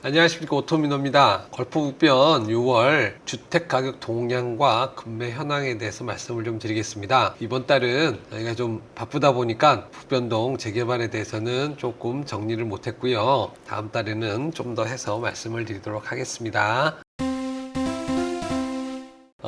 안녕하십니까, 오토미노입니다. 걸프북변 6월 주택가격 동향과 급매 현황에 대해서 말씀을 좀 드리겠습니다. 이번 달은 저희가 좀 바쁘다 보니까 북변동 재개발에 대해서는 조금 정리를 못했고요. 다음 달에는 좀 더 해서 말씀을 드리도록 하겠습니다.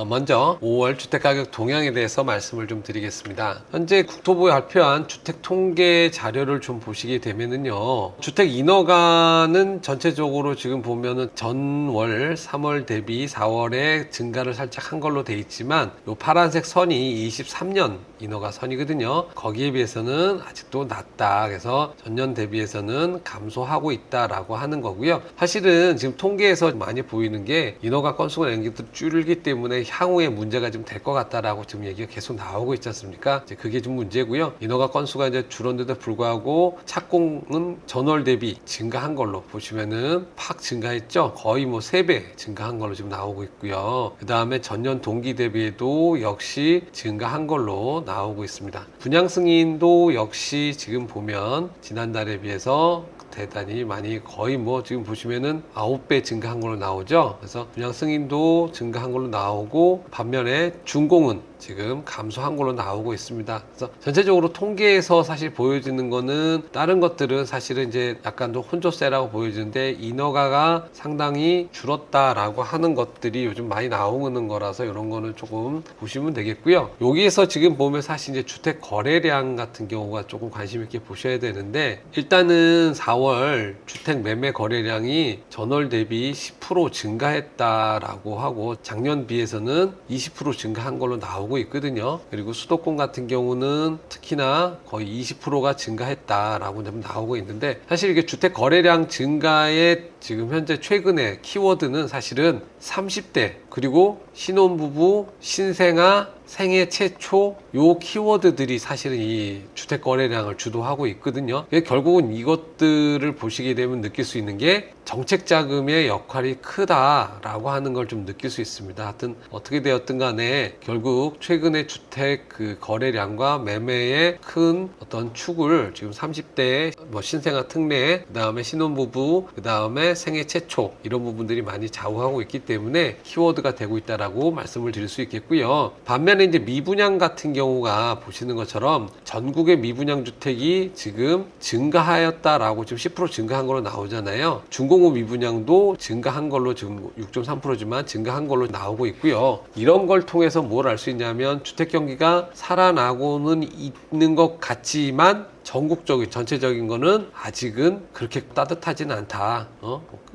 먼저 5월 주택가격 동향에 대해서 말씀을 좀 드리겠습니다. 현재 국토부가 발표한 주택 통계 자료를 좀 보시게 되면은요, 주택 인허가는 전체적으로 지금 보면은 전월 3월 대비 4월에 증가를 살짝 한 걸로 돼 있지만, 요 파란색 선이 23년 인허가 선이거든요. 거기에 비해서는 아직도 낮다. 그래서 전년 대비해서는 감소하고 있다라고 하는 거고요. 사실은 지금 통계에서 많이 보이는 게 인허가 건수가 줄기 때문에 향후에 문제가 좀 될 것 같다라고 지금 얘기가 계속 나오고 있지 않습니까? 이제 그게 좀 문제고요. 인허가 건수가 이제 줄었는데도 불구하고 착공은 전월 대비 증가한 걸로 보시면은 팍 증가했죠. 거의 뭐 3배 증가한 걸로 지금 나오고 있고요. 그 다음에 전년 동기 대비에도 역시 증가한 걸로 나오고 있습니다. 분양 승인도 역시 지금 보면 지난달에 비해서 대단히 많이, 거의 뭐 지금 보시면은 9배 증가한 걸로 나오죠. 그래서 분양 승인도 증가한 걸로 나오고, 반면에 준공은 지금 감소한 걸로 나오고 있습니다. 그래서 전체적으로 통계에서 사실 보여지는 거는, 다른 것들은 사실은 이제 약간 더 혼조세라고 보여지는데, 인허가가 상당히 줄었다라고 하는 것들이 요즘 많이 나오는 거라서 이런 거는 조금 보시면 되겠고요. 여기에서 지금 보면 사실 이제 주택 거래량 같은 경우가 조금 관심 있게 보셔야 되는데, 일단은 4월 주택 매매 거래량이 전월 대비 10% 증가했다라고 하고, 작년 비해서는 20% 증가한 걸로 나오고 있거든요. 그리고 수도권 같은 경우는 특히나 거의 20%가 증가했다라고 나오고 있는데, 사실 이게 주택 거래량 증가의 지금 현재 최근에 키워드는 사실은 30대, 그리고 신혼부부, 신생아, 생애 최초, 요 키워드들이 사실은 이 주택 거래량을 주도하고 있거든요. 결국은 이것들을 보시게 되면 느낄 수 있는 게, 정책 자금의 역할이 크다라고 하는 걸 좀 느낄 수 있습니다. 하여튼 어떻게 되었든 간에 결국 최근에 주택 그 거래량과 매매의 큰 어떤 축을 지금 30대 뭐 신생아 특례, 그 다음에 신혼부부, 그 다음에 생애 최초, 이런 부분들이 많이 좌우하고 있기 때문에 키워드가 되고 있다라고 말씀을 드릴 수 있겠고요. 반면에 이제 미분양 같은 경우가 보시는 것처럼 전국의 미분양 주택이 지금 증가하였다라고 지금 10% 증가한 걸로 나오잖아요. 중공업 미분양도 증가한 걸로 지금 6.3%지만 증가한 걸로 나오고 있고요. 이런 걸 통해서 뭘 알 수 있냐면, 주택 경기가 살아나고는 있는 것 같지만 전국적인 전체적인 거는 아직은 그렇게 따뜻하지는 않다.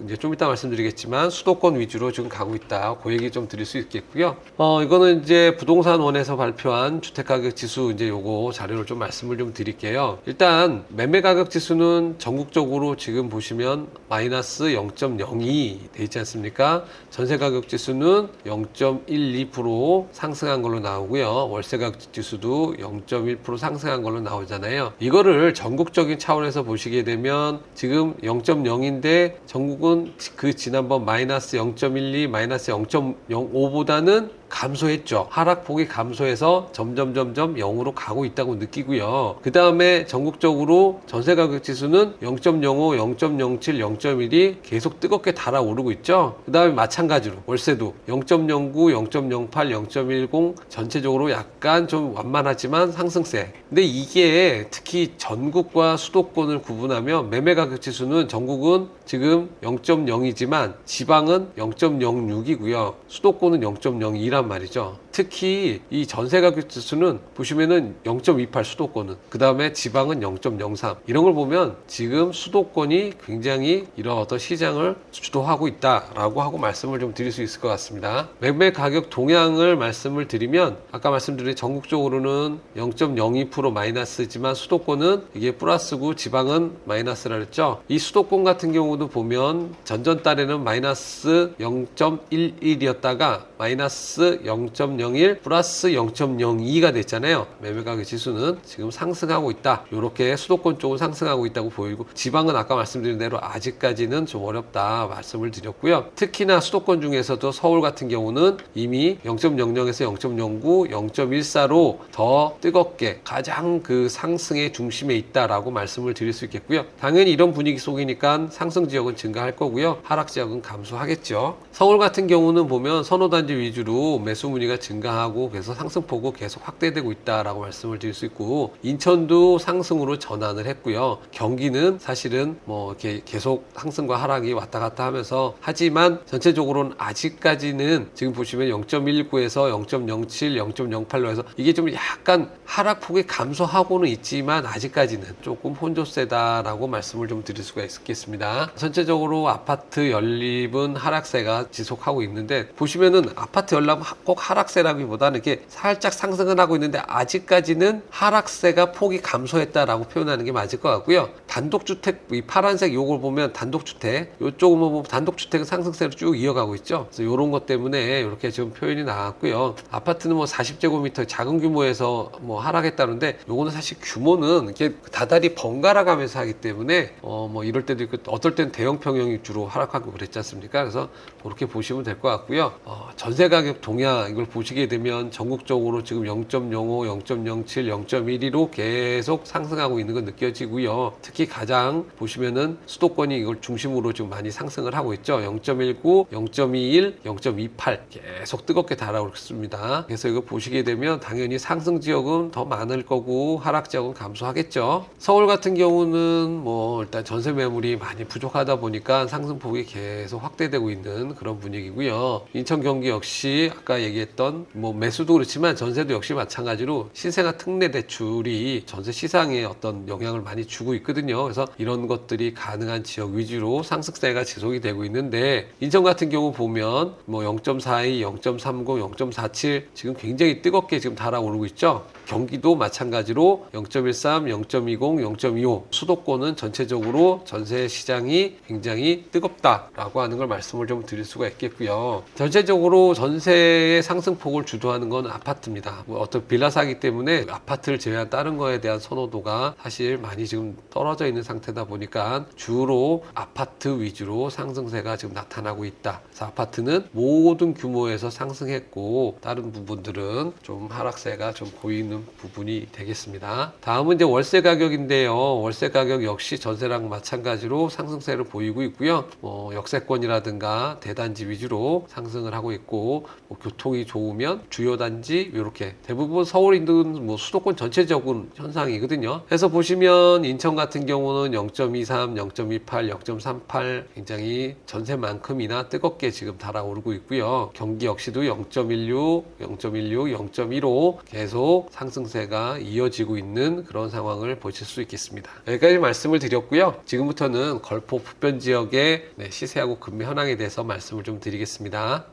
이제 좀 이따 말씀드리겠지만 수도권 위주로 지금 가고 있다. 그 얘기 좀 드릴 수 있겠고요. 이거는 이제 부동산원에서 발표한 주택가격 지수, 이제 요거 자료를 좀 말씀을 좀 드릴게요. 일단 매매가격 지수는 전국적으로 지금 보시면 마이너스 0.02 돼 있지 않습니까? 전세가격 지수는 0.12% 상승한 걸로 나오고요. 월세가격 지수도 0.1% 상승한 걸로 나오잖아요. 이거를 전국적인 차원에서 보시게 되면 지금 0.0인데 전국은 그 지난번 마이너스 0.12, 마이너스 0.05보다는 감소했죠. 하락폭이 감소해서 점점 0으로 가고 있다고 느끼고요. 그 다음에 전국적으로 전세가격 지수는 0.05, 0.07, 0.1이 계속 뜨겁게 달아오르고 있죠. 그 다음에 마찬가지로 월세도 0.09, 0.08, 0.10 전체적으로 약간 좀 완만하지만 상승세. 근데 이게 특히 전국과 수도권을 구분하면, 매매가격 지수는 전국은 지금 0.0이지만 지방은 0.06이고요. 수도권은 0.02란 말이죠. 특히 이 전세가격 지수는 보시면은 0.28 수도권은, 그 다음에 지방은 0.03. 이런 걸 보면 지금 수도권이 굉장히 이런 어떤 시장을 주도하고 있다라고 하고 말씀을 좀 드릴 수 있을 것 같습니다. 매매 가격 동향을 말씀을 드리면, 아까 말씀드린 전국적으로는 0.02% 마이너스지만 수도권은 이게 플러스고 지방은 마이너스라 그랬죠. 이 수도권 같은 경우도 보면 전전 달에는 마이너스 0.11이었다가 마이너스 0.0 0.01 플러스 0.02가 됐잖아요. 매매가격 지수는 지금 상승하고 있다. 이렇게 수도권 쪽은 상승하고 있다고 보이고, 지방은 아까 말씀드린 대로 아직까지는 좀 어렵다 말씀을 드렸고요. 특히나 수도권 중에서도 서울 같은 경우는 이미 0.00에서 0.09, 0.14로 더 뜨겁게 가장 그 상승의 중심에 있다라고 말씀을 드릴 수 있겠고요. 당연히 이런 분위기 속이니까 상승 지역은 증가할 거고요. 하락 지역은 감소하겠죠. 서울 같은 경우는 보면 선호단지 위주로 매수 문의가 증가하고, 그래서 상승폭이 계속 확대되고 있다라고 말씀을 드릴 수 있고, 인천도 상승으로 전환을 했고요. 경기는 사실은 뭐 이렇게 계속 상승과 하락이 왔다 갔다 하면서, 하지만 전체적으로는 아직까지는 지금 보시면 0.19에서 0.07, 0.08로 해서 이게 좀 약간 하락폭이 감소하고는 있지만 아직까지는 조금 혼조세다라고 말씀을 좀 드릴 수가 있겠습니다. 전체적으로 아파트 연립은 하락세가 지속하고 있는데, 보시면은 아파트 연립 꼭 하락세라기보다는 이렇게 살짝 상승은 하고 있는데 아직까지는 하락세가 폭이 감소했다라고 표현하는 게 맞을 것 같고요. 단독주택, 이 파란색 요걸 보면 단독주택, 요쪽은 뭐 단독주택은 상승세로 쭉 이어가고 있죠. 그래서 요런 것 때문에 이렇게 지금 표현이 나왔고요. 아파트는 뭐 40제곱미터 작은 규모에서 뭐 하락했다는데, 요거는 사실 규모는 이렇게 다달이 번갈아 가면서 하기 때문에 뭐 이럴 때도 있고, 어떨 땐 대형 평형이 주로 하락하고 그랬지 않습니까? 그래서 그렇게 보시면 될 것 같고요. 전세 가격 동향 이걸 보시게 되면 전국적으로 지금 0.05, 0.07, 0.12로 계속 상승하고 있는 건 느껴지고요. 특히 가장 보시면은 수도권이 이걸 중심으로 좀 많이 상승을 하고 있죠. 0.19, 0.21, 0.28 계속 뜨겁게 달아오고 있습니다. 그래서 이거 보시게 되면 당연히 상승 지역은 더 많을 거고 하락 지역은 감소하겠죠. 서울 같은 경우는 뭐 일단 전세 매물이 많이 부족하다 보니까 상승폭이 계속 확대되고 있는 그런 분위기고요. 인천, 경기 역시 아까 얘기했던 뭐 매수도 그렇지만 전세도 역시 마찬가지로 신생아 특례 대출이 전세 시장에 어떤 영향을 많이 주고 있거든요. 그래서 이런 것들이 가능한 지역 위주로 상승세가 지속이 되고 있는데, 인천 같은 경우 보면 뭐 0.42, 0.30, 0.47 지금 굉장히 뜨겁게 지금 달아오르고 있죠. 경기도 마찬가지로 0.13, 0.20, 0.25 수도권은 전체적으로 전세 시장이 굉장히 뜨겁다라고 하는 걸 말씀을 좀 드릴 수가 있겠고요. 전체적으로 전세의 상승폭을 주도하는 건 아파트입니다. 뭐 어떤 빌라 사기 때문에 아파트를 제외한 다른 거에 대한 선호도가 사실 많이 지금 떨어져 있는 상태다 보니까 주로 아파트 위주로 상승세가 지금 나타나고 있다. 그래서 아파트는 모든 규모에서 상승했고, 다른 부분들은 좀 하락세가 좀 보이는 부분이 되겠습니다. 다음은 이제 월세 가격인데요. 월세 가격 역시 전세랑 마찬가지로 상승세를 보이고 있고요. 역세권이라든가 대단지 위주로 상승을 하고 있고, 뭐 교통이 좋으면 주요 단지 이렇게 대부분 서울 인근 뭐 수도권 전체적인 현상이거든요. 그래서 보시면 인천 같은 경우는 0.23, 0.28, 0.38 굉장히 전세만큼이나 뜨겁게 지금 달아오르고 있고요. 경기 역시도 0.16, 0.16, 0.15 계속 상승세가 이어지고 있는 그런 상황을 보실 수 있겠습니다. 여기까지 말씀을 드렸고요. 지금부터는 걸포 북변 지역의 시세하고 금매 현황에 대해서 말씀을 좀 드리겠습니다.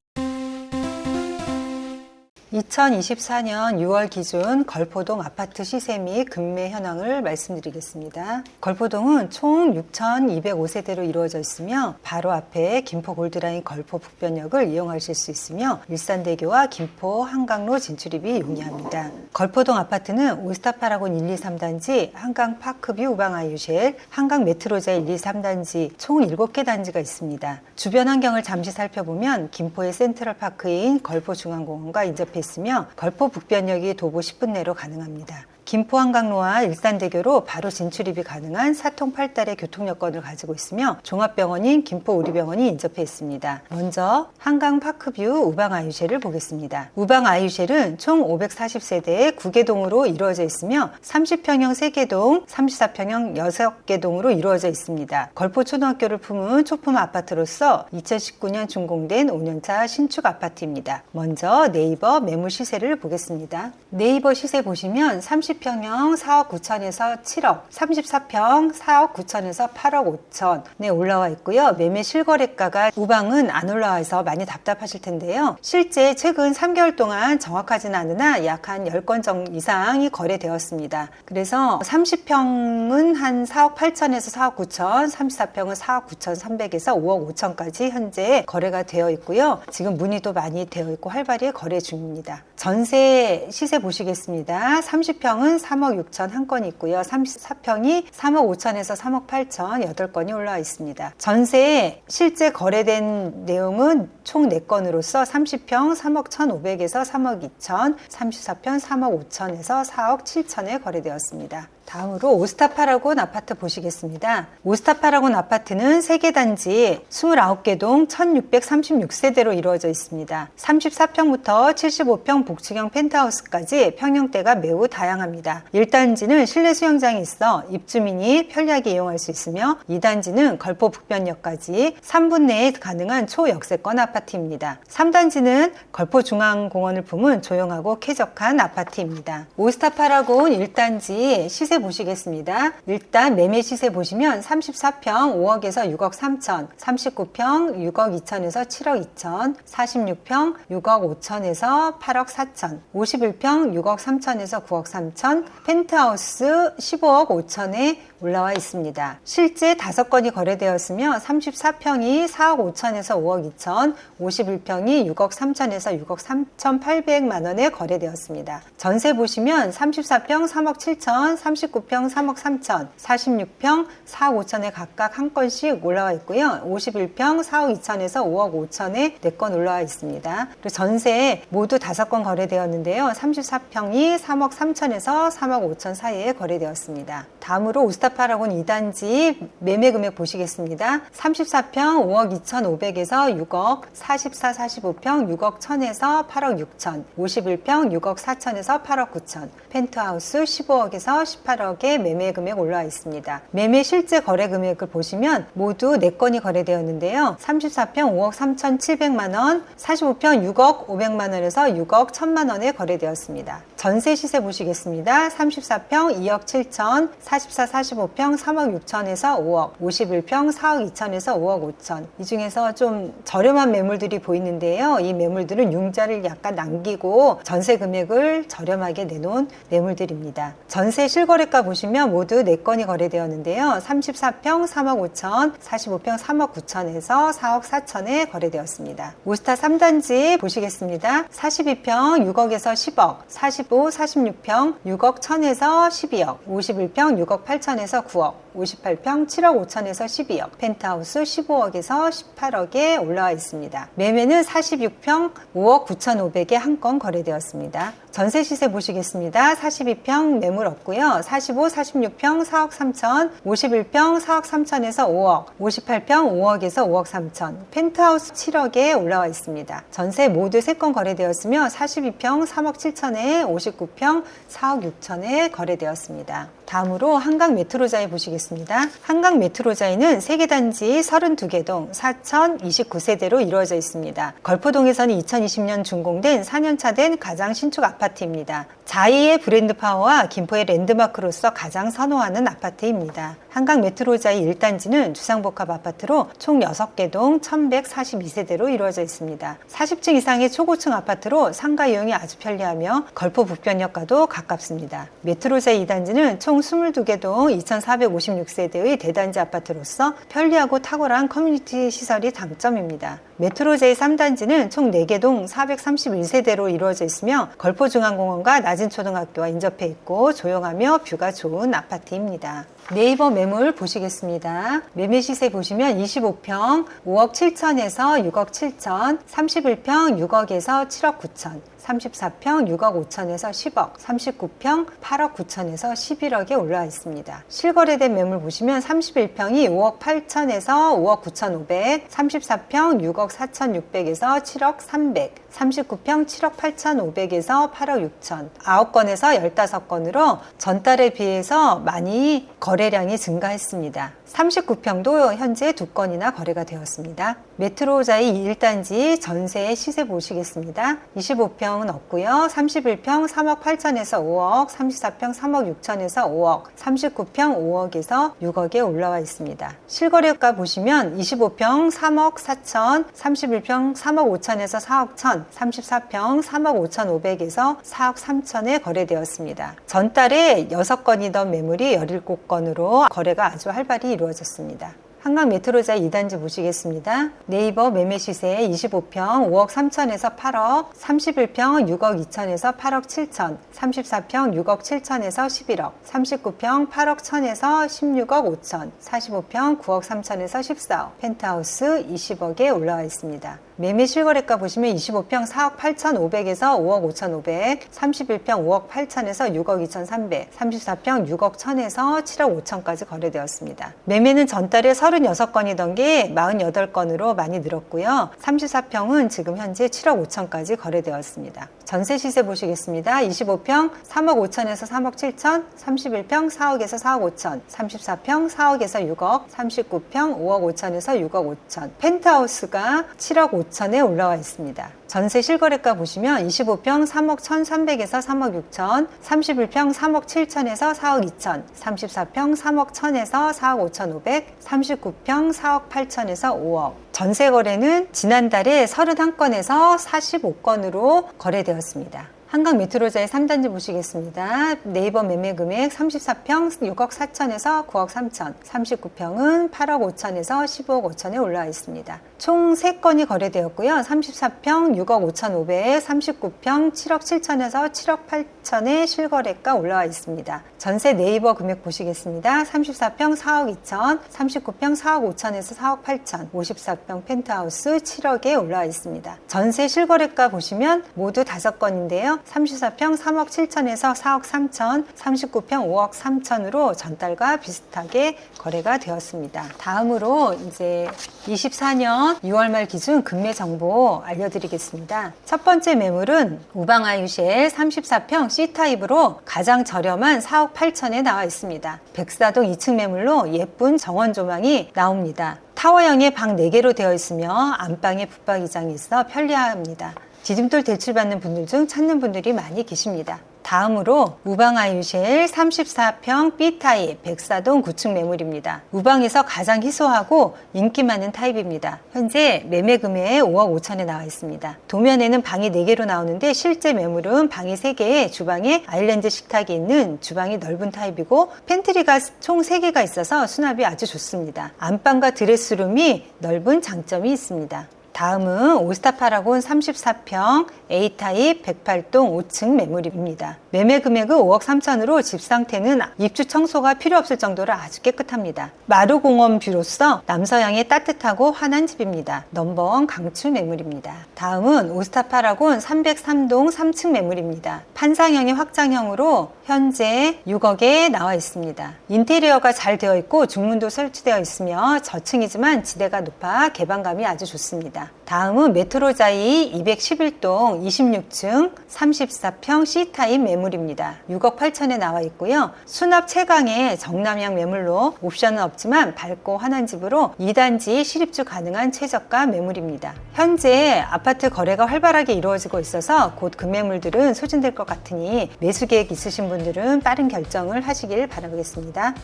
2024년 6월 기준 걸포동 아파트 시세 및 금매 현황을 말씀드리겠습니다. 걸포동은 총 6,205세대로 이루어져 있으며 바로 앞에 김포 골드라인 걸포 북변역을 이용하실 수 있으며 일산대교와 김포 한강로 진출입이 용이합니다. 걸포동 아파트는 올스타 파라곤 1, 2, 3단지, 한강 파크뷰 우방 아이유쉘, 한강 메트로자 1, 2, 3단지 총 7개 단지가 있습니다. 주변 환경을 잠시 살펴보면 김포의 센트럴 파크인 걸포 중앙공원과 인접해 있으며 걸포 북변역이 도보 10분 내로 가능합니다. 김포 한강로와 일산대교로 바로 진출입이 가능한 4통 8달의 교통 여건을 가지고 있으며 종합병원인 김포우리병원이 인접해 있습니다. 먼저 한강 파크뷰 우방 아이유쉘을 보겠습니다. 우방 아이유쉘은 총 540세대의 9개동으로 이루어져 있으며 30평형 3개동, 34평형 6개 동으로 이루어져 있습니다. 걸포 초등학교를 품은 초품 아파트로서 2019년 준공된 5년차 신축 아파트입니다. 먼저 네이버 매물 시세를 보겠습니다. 네이버 시세 보시면 30평형 30평형 4억 9천에서 7억, 34평 4억 9천에서 8억 5천에 올라와 있고요. 매매 실거래가가 우방은 안 올라와서 많이 답답하실 텐데요. 실제 최근 3개월 동안 정확하지는 않으나 약 한 10건 이상이 거래되었습니다. 그래서 30평은 한 4억 8천에서 4억 9천, 34평은 4억 9천 3백에서 5억 5천까지 현재 거래가 되어 있고요. 지금 문의도 많이 되어 있고 활발히 거래 중입니다. 전세 시세 보시겠습니다. 30평은 3억 6천 한 건이 있고요. 34평이 3억 5천에서 3억 8천 8건이 올라와 있습니다. 전세 실제 거래된 내용은 총 4건으로서 30평 3억 1,500에서 3억 2천, 34평 3억 5천에서 4억 7천에 거래되었습니다. 다음으로 오스타파라곤 아파트 보시겠습니다. 오스타파라곤 아파트는 3개 단지 29개 동 1636세대로 이루어져 있습니다. 34평부터 75평 복층형 펜트하우스까지 평형대가 매우 다양합니다. 1단지는 실내 수영장이 있어 입주민이 편리하게 이용할 수 있으며 2단지는 걸포 북변역까지 3분 내에 가능한 초역세권 아파트입니다. 3단지는 걸포 중앙공원을 품은 조용하고 쾌적한 아파트입니다. 오스타파라곤 1단지 시세 보시겠습니다. 일단 매매 시세 보시면 34평 5억에서 6억 3천, 39평 6억 2천에서 7억 2천, 46평 6억 5천에서 8억 4천, 51평 6억 3천에서 9억 3천, 펜트하우스 15억 5천에 올라와 있습니다. 실제 5건이 거래되었으며 34평이 4억 5천에서 5억 2천, 51평이 6억 3천에서 6억 3천8백만 원에 거래되었습니다. 전세 보시면 34평 3억 7천, 39평 3억 3천, 46평 4억 5천에 각각 한 건씩 올라와 있고요. 51평 4억 2천에서 5억 5천에 4건 올라와 있습니다. 그리고 전세 모두 5건 거래되었는데요. 34평이 3억 3천에서 3억 5천 사이에 거래되었습니다. 다음으로 오스타파라곤 2단지 매매 금액 보시겠습니다. 34평 5억 2,500에서 6억, 44, 45평 6억 1천에서 8억 6천, 51평 6억 4천에서 8억 9천, 펜트하우스 15억에서 18억의 매매 금액 올라와 있습니다. 매매 실제 거래 금액을 보시면 모두 4건이 거래되었는데요. 34평 5억 3,700만 원, 45평 6억 500만 원에서 6억 1천만 원에 거래되었습니다. 전세 시세 보시겠습니다. 34평 2억 7천, 44, 45평 3억 6천에서 5억, 51평 4억 2천에서 5억 5천. 이 중에서 좀 저렴한 매물들이 보이는데요. 이 매물들은 융자를 약간 남기고 전세 금액을 저렴하게 내놓은 매물들입니다. 전세 실거래가 보시면 모두 4건이 거래되었는데요. 34평 3억 5천, 45평 3억 9천에서 4억 4천에 거래되었습니다. 오스타 3단지 보시겠습니다. 42평 6억에서 10억, 45, 46평 6억 1천에서 12억, 51평 6억 8천에서 9억, 58평 7억 5천에서 12억, 펜트하우스 15억에서 18억에 올라와 있습니다. 매매는 46평 5억 9,500에 한 건 거래되었습니다. 전세 시세 보시겠습니다. 42평 매물 없고요. 45, 46평 4억 3천, 51평 4억 3천에서 5억, 58평 5억에서 5억 3천, 펜트하우스 7억에 올라와 있습니다. 전세 모두 3건 거래되었으며 42평 3억 7천에 59평 4억 6천에 거래되었습니다. 다음으로 한강 메트로자이 보시겠습니다. 한강 메트로자이는 3개 단지 32개 동 4,029세대로 이루어져 있습니다. 걸포동에서는 2020년 준공된 4년차 된 가장 신축 아파트입니다. 자이의 브랜드 파워와 김포의 랜드마크로서 가장 선호하는 아파트입니다. 한강 메트로자이 1단지는 주상복합 아파트로 총 6개 동 1,142세대로 이루어져 있습니다. 40층 이상의 초고층 아파트로 상가 이용이 아주 편리하며 걸포 북변역과도 가깝습니다. 메트로자이 2단지는 총 22개 동 2,456세대의 대단지 아파트로서 편리하고 탁월한 커뮤니티 시설이 장점입니다. 메트로제이 3단지는 총 4개 동 431세대로 이루어져 있으며 걸포중앙공원과 낮은 초등학교와 인접해 있고 조용하며 뷰가 좋은 아파트입니다. 네이버 매물 보시겠습니다. 매매 시세 보시면 25평 5억 7천에서 6억 7천, 31평 6억에서 7억 9천, 34평 6억 5천에서 10억, 39평 8억 9천에서 11억에 올라와 있습니다. 실거래된 매물 보시면 31평이 5억 8천에서 5억 9천5백, 34평 6억 4천6백에서 7억 3백, 39평 7억 8천5백에서 8억 6천, 9건에서 15건으로 전달에 비해서 많이 거래량이 증가했습니다. 39평도 현재 2건이나 거래가 되었습니다. 메트로자이 1단지 전세의 시세 보시겠습니다. 25평 변경은 없고요. 31평 3억 8천에서 5억, 34평 3억 6천에서 5억, 39평 5억에서 6억에 올라와 있습니다. 실거래가 보시면 25평 3억 4천, 31평 3억 5천에서 4억 1천, 34평 3억 5천 5백에서 4억 3천에 거래되었습니다. 전달에 6건이던 매물이 17건으로 거래가 아주 활발히 이루어졌습니다. 한강 메트로자 2단지 보시겠습니다. 네이버 매매 시세 25평 5억 3천에서 8억, 31평 6억 2천에서 8억 7천, 34평 6억 7천에서 11억, 39평 8억 1천에서 16억 5천, 45평 9억 3천에서 14억, 펜트하우스 20억에 올라와 있습니다. 매매 실거래가 보시면 25평 4억 8천 5백에서 5억 5천 5백, 31평 5억 8천에서 6억 2천 3백, 34평 6억 1천에서 7억 5천까지 거래되었습니다. 매매는 전달에 36건이던 게 48건으로 많이 늘었고요. 34평은 지금 현재 7억 5천까지 거래되었습니다. 전세 시세 보시겠습니다. 25평 3억 5천에서 3억 7천, 31평 4억에서 4억 5천, 34평 4억에서 6억, 39평 5억 5천에서 6억 5천, 펜트하우스가 7억 5천에 올라와 있습니다. 전세 실거래가 보시면 25평 3억 1,300에서 3억 6천, 31평 3억 7천에서 4억 2천, 34평 3억 1천에서 4억 5천 5백, 39평 4억 8천에서 5억. 전세 거래는 지난달에 31건에서 45건으로 거래되었습니다. 한강 메트로자의 3단지 보시겠습니다. 네이버 매매 금액 34평 6억 4천에서 9억 3천, 39평은 8억 5천에서 15억 5천에 올라와 있습니다. 총 3건이 거래되었고요. 34평 6억 5천 5백에 39평 7억 7천에서 7억 8천에 실거래가 올라와 있습니다. 전세 네이버 금액 보시겠습니다. 34평 4억 2천, 39평 4억 5천에서 4억 8천, 54평 펜트하우스 7억에 올라와 있습니다. 전세 실거래가 보시면 모두 5건인데요. 34평 3억 7천에서 4억 3천, 39평 5억 3천으로 전달과 비슷하게 거래가 되었습니다. 다음으로 이제 24년 6월 말 기준 금매 정보 알려드리겠습니다. 첫 번째 매물은 우방아유시엘 34평 C타입으로 가장 저렴한 4억 8천에 나와 있습니다. 백사동 2층 매물로 예쁜 정원 조망이 나옵니다. 타워형의 방 4개로 되어 있으며 안방에 붙박이장이 있어 편리합니다. 디딤돌 대출받는 분들 중 찾는 분들이 많이 계십니다. 다음으로 우방아유시엘 34평 B타입 백사동 9층 매물입니다. 우방에서 가장 희소하고 인기 많은 타입입니다. 현재 매매 금액 5억 5천에 나와 있습니다. 도면에는 방이 4개로 나오는데 실제 매물은 방이 3개에 주방에 아일랜드 식탁이 있는 주방이 넓은 타입이고 팬트리가 총 3개가 있어서 수납이 아주 좋습니다. 안방과 드레스룸이 넓은 장점이 있습니다. 다음은 오스타파라곤 34평 A타입 108동 5층 매물입니다. 매매 금액은 5억 3천으로 집 상태는 입주 청소가 필요 없을 정도로 아주 깨끗합니다. 마루공원 뷰로서 남서향의 따뜻하고 환한 집입니다. 넘버원 강추 매물입니다. 다음은 오스타파라곤 303동 3층 매물입니다. 판상형의 확장형으로 현재 6억에 나와 있습니다. 인테리어가 잘 되어 있고 중문도 설치되어 있으며 저층이지만 지대가 높아 개방감이 아주 좋습니다. 다음은 메트로자이 211동 26층 34평 C타입 매물입니다. 6억 8천에 나와 있고요. 수납 채광의 정남향 매물로 옵션은 없지만 밝고 환한 집으로 2단지 실입주 가능한 최저가 매물입니다. 현재 아파트 거래가 활발하게 이루어지고 있어서 곧 그 매물들은 소진될 것 같으니 매수 계획 있으신 분들은 빠른 결정을 하시길 바라겠습니다.